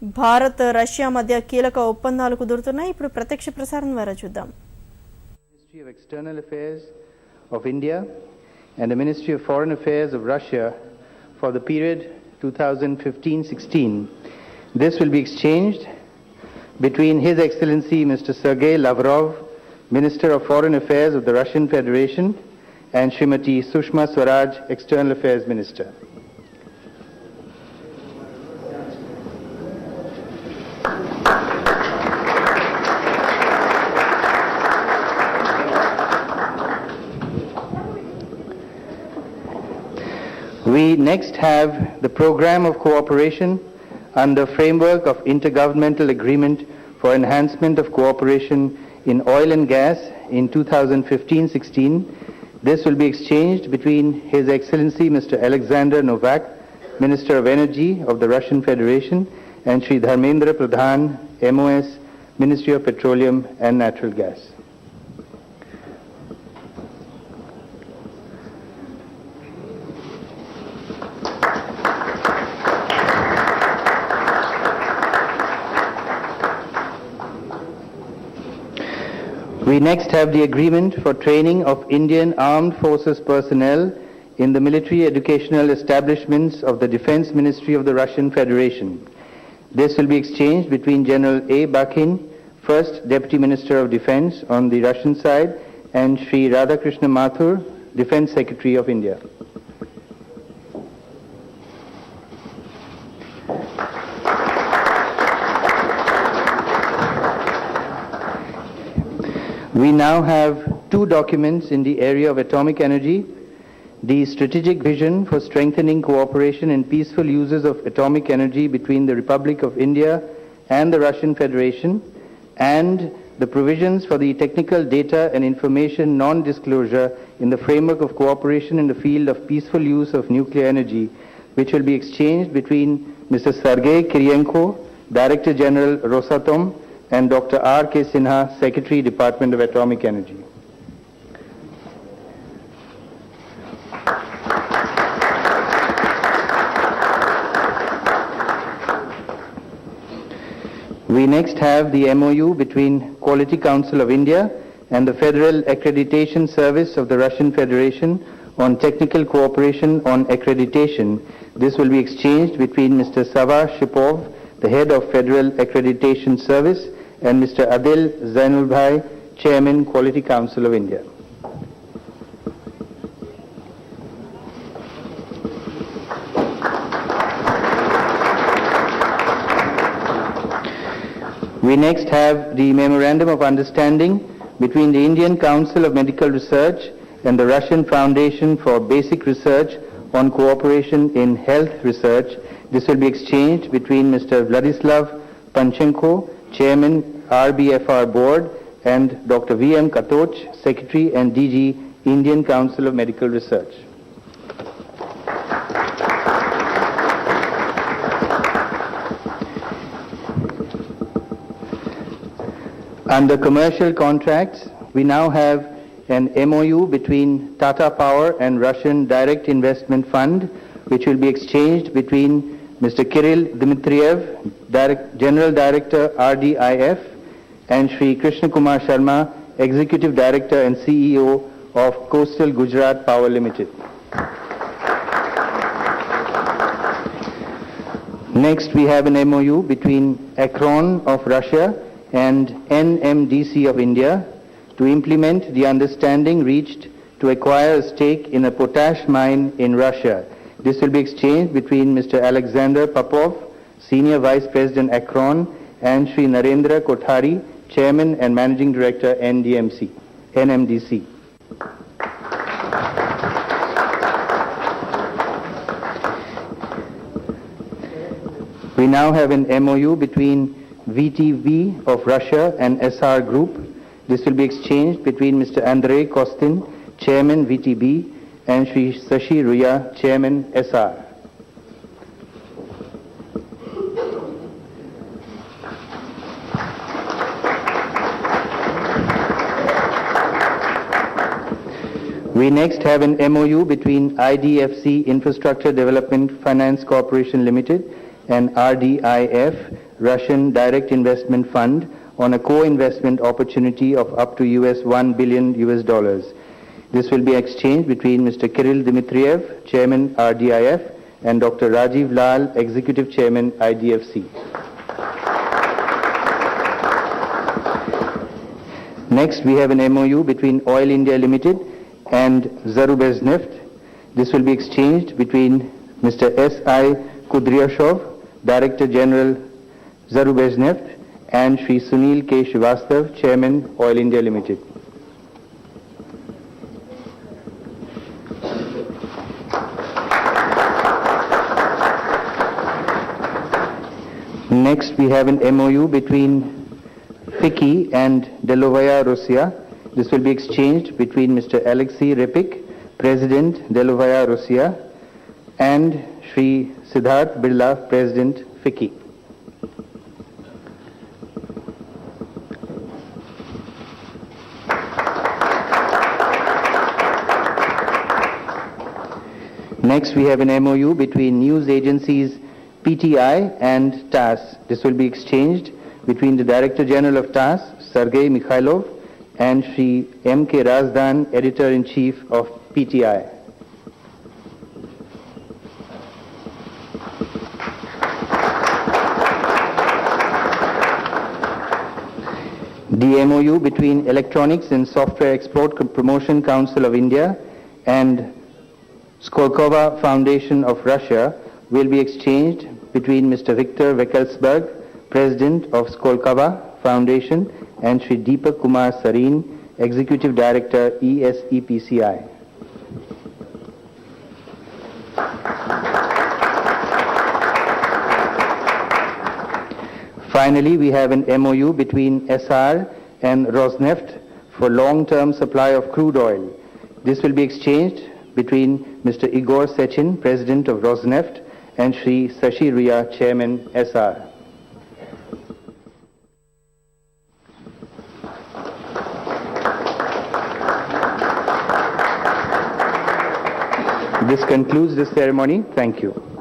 Bharat Russia మధ్య కీలక ఒప్పందాలు కుదురుతున్నాయి. ఇప్పుడు ప్రత్యక్ష ప్రసారం ద్వారా చూద్దాం. Ministry of External Affairs of India and the Ministry of Foreign Affairs of Russia for the period 2015-16. This will be exchanged between His Excellency Mr. Sergei Lavrov, Minister of Foreign Affairs of the Russian Federation, and Srimati Sushma Swaraj, External Affairs Minister. We next have the program of cooperation under framework of Intergovernmental Agreement for Enhancement of Cooperation in Oil and Gas in 2015-16. This will be exchanged between His Excellency Mr. Alexander Novak, Minister of Energy of the Russian Federation, and Shri Dharmendra Pradhan, MOS, Ministry of Petroleum and Natural Gas. We next have the agreement for training of Indian Armed Forces personnel in the military educational establishments of the Defense Ministry of the Russian Federation. This will be exchanged between General A. Bakin, First Deputy Minister of Defense on the Russian side, and Shri Radhakrishna Mathur, Defense Secretary of India. We now have two documents in the area of atomic energy: the strategic vision for strengthening cooperation and peaceful uses of atomic energy between the Republic of India and the Russian Federation, and the provisions for the technical data and information non-disclosure in the framework of cooperation in the field of peaceful use of nuclear energy, which will be exchanged between Mr. Sergei Kirienko, Director General Rosatom, and Dr. R.K. Sinha, Secretary, Department of Atomic Energy. We next have the MOU between Quality Council of India and the Federal Accreditation Service of the Russian Federation on technical cooperation on accreditation. This will be exchanged between Mr. Sava Shipov, the head of Federal Accreditation Service, and Mr. Adil Zainulbhai, Chairman, Quality Council of India. We next have the Memorandum of Understanding between the Indian Council of Medical Research and the Russian Foundation for Basic Research on Cooperation in Health Research. This will be exchanged between Mr. Vladislav Panchenko, Chairman, RBFR Board, and Dr. V.M. Katoch, Secretary and DG, Indian Council of Medical Research. Under commercial contracts, we now have an MOU between Tata Power and Russian Direct Investment Fund, which will be exchanged between Mr. Kirill Dmitriev, General Director RDIF, and Shri Krishna Kumar Sharma, Executive Director and CEO of Coastal Gujarat Power Limited. Next, we have an MOU between Akron of Russia and NMDC of India to implement the understanding reached to acquire a stake in a potash mine in Russia. This will be exchanged between Mr. Alexander Popov, Senior Vice President Akron, and Shri Narendra Kothari, Chairman and Managing Director NMDC. We now have an MOU between VTV of Russia and SR Group. This will be exchanged between Mr. Andrei Kostin, Chairman VTB, and Shri Sashi Ruya, Chairman SR. We next have an MOU between IDFC Infrastructure Development Finance Corporation Limited and RDIF, Russian direct investment fund on a co-investment opportunity of up to $1 billion. This will be exchanged between Mr. Kirill Dmitriev, Chairman RDIF, and Dr. Rajiv Lal, Executive Chairman IDFC. Next, we have an MOU between Oil India Limited and Zarubezhneft. This will be exchanged between Mr. S.I. Kudryashov, Director General Zarubezhneft, and Shri Sunil K. Srivastav, Chairman Oil India Limited. Next, we have an MOU between FICCI and Delovaya Russia. This will be exchanged between Mr. Alexei Repik, President Delovaya Russia, and Shri Siddharth Birla, President FICCI. Next, we have an MOU between news agencies PTI and TASS. This will be exchanged between the Director General of TASS, Sergei Mikhailov, and Shri M.K. Razdan, Editor-in-Chief of PTI. The MOU between Electronics and Software Export Promotion Council of India and Skolkovo Foundation of Russia will be exchanged between Mr. Viktor Veckelsberg, President of Skolkovo Foundation, and Shri Deepak Kumar Sareen, Executive Director, ESEPCI. Finally, we have an MOU between SR and Rosneft for long-term supply of crude oil. This will be exchanged between Mr. Igor Sechin, President of Rosneft, and Shri Sashi Ria, Chairman, SR. This concludes the ceremony. Thank you.